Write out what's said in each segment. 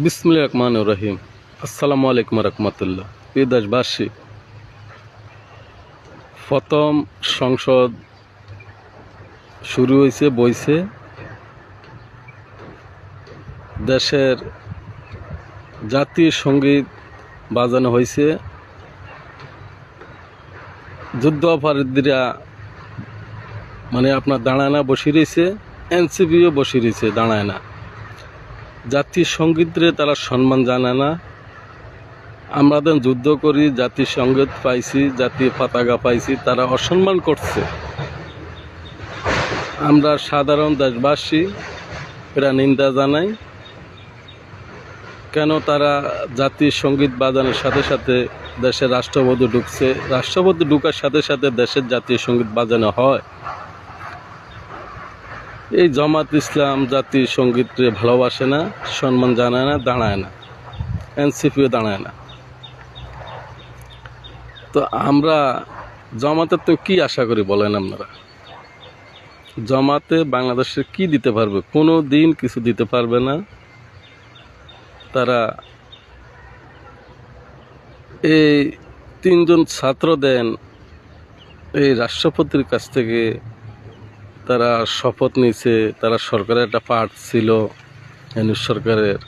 বিসমিল্লাহির রহমানির রহিম। আসসালামু আলাইকুম রহমতুল্লাহ। প্রিয় দেশবাসী, প্রথম সংসদ শুরু হয়েছে, বইছে। দেশের জাতীয় সঙ্গীত বাজানো হয়েছে। যুদ্ধ অপরাধীরা আপনার দাঁড়ায় না, বসে রয়েছে। এনসিপিও বসে রয়েছে, দাঁড়ায় না। জাতীয় সঙ্গীতরে তারা সম্মান জানায় না। আমরা যুদ্ধ করি, জাতীয় সঙ্গীত পাইছি, জাতীয় পতাকা পাইছি, তারা অসম্মান করছে। আমরা সাধারণ দেশবাসী এরা নিন্দা জানাই। কেন তারা জাতীয় সঙ্গীত বাজানোর সাথে সাথে দেশের রাষ্ট্রপতি ঢুকছে, রাষ্ট্রপতি ঢুকার সাথে সাথে দেশের জাতীয় সঙ্গীত বাজানো হয়? এই জামাত ইসলাম জাতীয় সঙ্গীতকে ভালোবাসে না, সম্মান জানায় না, দাঁড়ায় না। এনসিপিও দাঁড়ায় না। তো আমরা জামাতের তো কি আশা করি বলেন আপনারা? জামাতে বাংলাদেশে কি দিতে পারবে? কোনো দিন কিছু দিতে পারবে না। তারা এই তিনজন ছাত্র দেন এই রাষ্ট্রপতির কাছ থেকে, তারা শপথ নিছে। তারা সরকারের একটা পার্ট ছিল, ইউনিট সরকারের।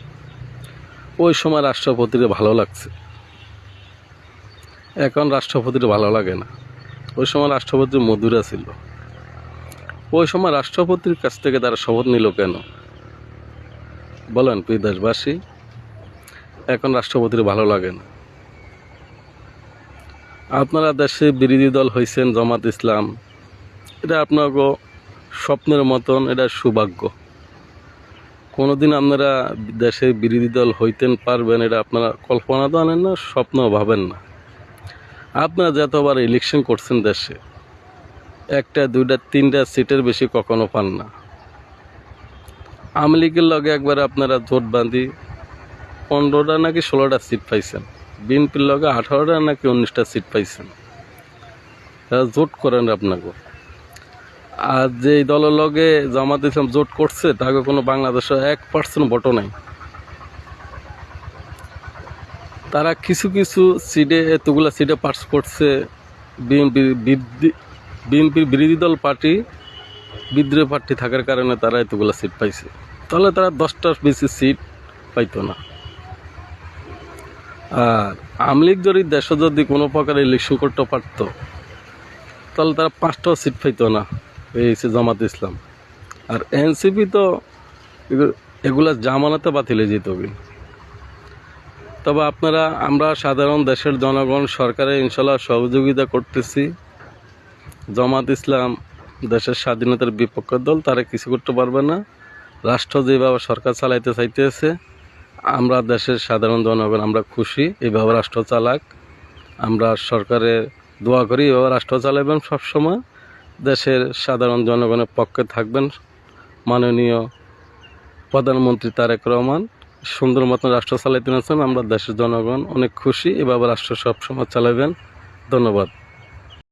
ওই সময় রাষ্ট্রপতির ভালো লাগছে, এখন রাষ্ট্রপতির ভালো লাগে না। ওই সময় রাষ্ট্রপতি মধুরা ছিল। ওই সময় রাষ্ট্রপতির কাছ থেকে তারা শপথ নিল কেন বলেন প্রিয় দেশবাসী? এখন রাষ্ট্রপতির ভালো লাগে না। আপনারা দেশে বিরোধী দল হয়েছেন জামাত ইসলাম, এটা আপনাকে স্বপ্নের মতন, এটা সৌভাগ্য। কোনোদিন আপনারা দেশে বিরোধী দল হইতেন পারবেন, এটা আপনারা কল্পনা তো আনেন না, স্বপ্ন ভাবেন না। আপনারা যতবার ইলেকশন করছেন দেশে, একটা দুইটা তিনটা সিটের বেশি কখনো পান না। আওয়ামী লীগের লগে একবার আপনারা জোট বাঁধি 15টা নাকি 16টা সিট পাইছেন। বিএনপির লগে 18টা নাকি 19টা সিট পাইছেন। তারা জোট করেন আপনাকে। আর যে দলের লগে জামাত ইসলাম জোট করছে, তাকে কোনো বাংলাদেশে 1% ভোটও নাই। তারা কিছু কিছু সিটে, এতগুলা সিটে পাস করছে। বিএনপির বিরোধী দল পার্টি, বিদ্রোহী প্রার্থী থাকার কারণে তারা এতগুলো সিট পাইছে। তাহলে তারা 10টার বেশি সিট পাইতো না। আর আওয়ামী লীগ যদি কোনো প্রকার ইলেকশন করতে পারত, তাহলে তারা 5টাও সিট পাইতো না। এই জামাত ইসলাম আর এনসিপি তো এগুলা জামানাতে বাতিলে যেত। তবে আমরা সাধারণ দেশের জনগণ সরকারের ইনশাল্লাহ সহযোগিতা করতেছি। জামাত ইসলাম দেশের স্বাধীনতার বিপক্ষের দল, তারা কিছু করতে পারবে না। রাষ্ট্র যেভাবে সরকার চালাইতে চাইতেছে, আমরা দেশের সাধারণ জনগণ আমরা খুশি এইভাবে রাষ্ট্র চালাক। আমরা সরকারের দোয়া করি এভাবে রাষ্ট্র চালাবেন, সবসময় দেশের সাধারণ জনগণের পক্ষে থাকবেন। মাননীয় প্রধানমন্ত্রী তারেক রহমান সুন্দর মতন রাষ্ট্র চালাইতে আছেন। আমরা দেশের জনগণ অনেক খুশি, এভাবে রাষ্ট্র সবসময় চালাবেন। ধন্যবাদ।